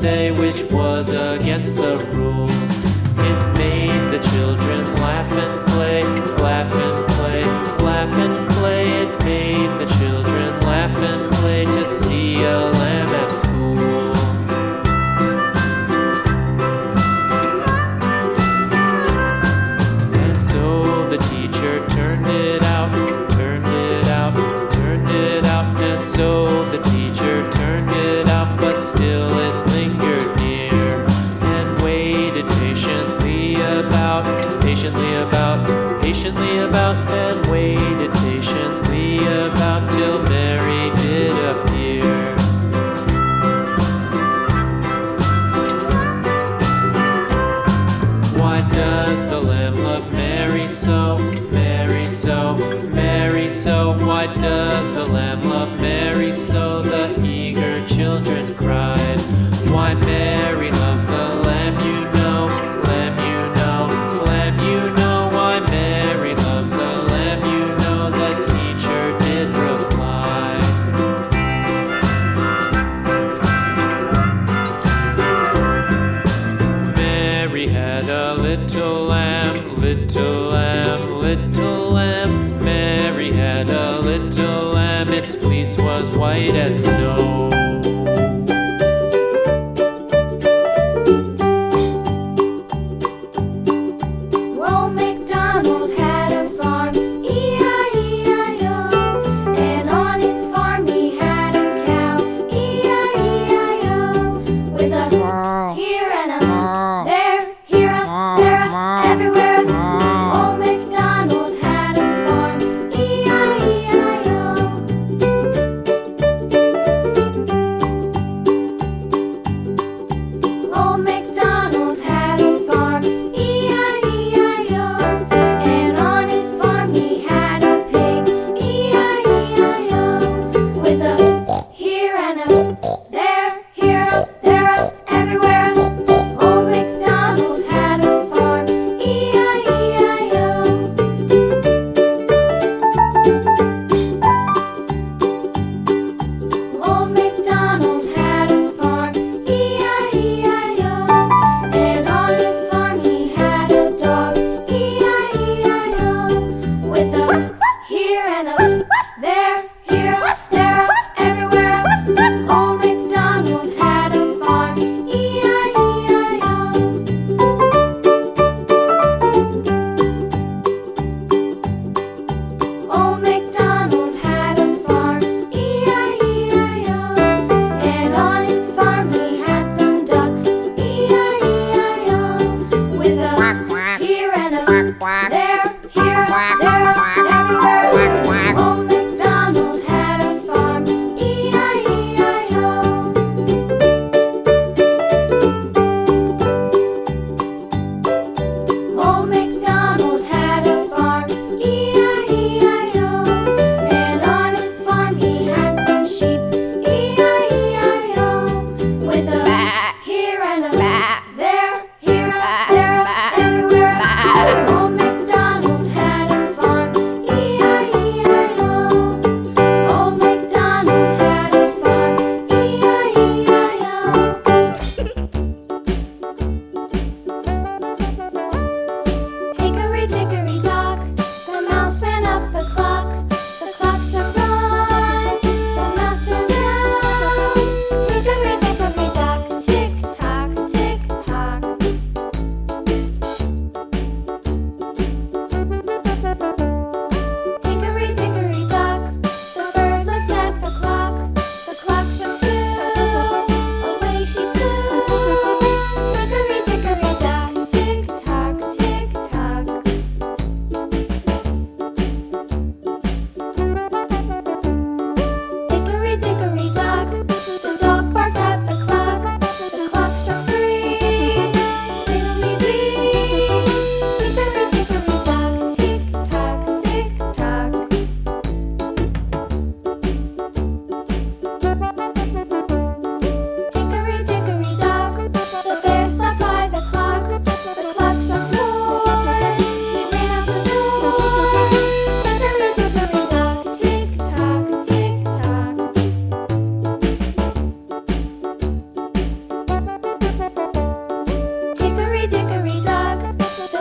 day, which was against the rules. It made the children laugh and play, laugh and play, laugh and play. It made the children laugh and play to see a lamb at school. And so the teacher turned it out, turned it out, turned it out. And so the teacher turned it out, but still it lingered near and waited patiently about, patiently about, and waited patiently about till Mary did appear. Why does the lamb love Mary so, Mary so, Mary so? Why does the lamb love Mary so? The eager children cried. Why Mary loves the lamb, you know, lamb, you know, lamb, you know. Why Mary loves the lamb, you know, the teacher did reply. Mary had a little lamb, little lamb, little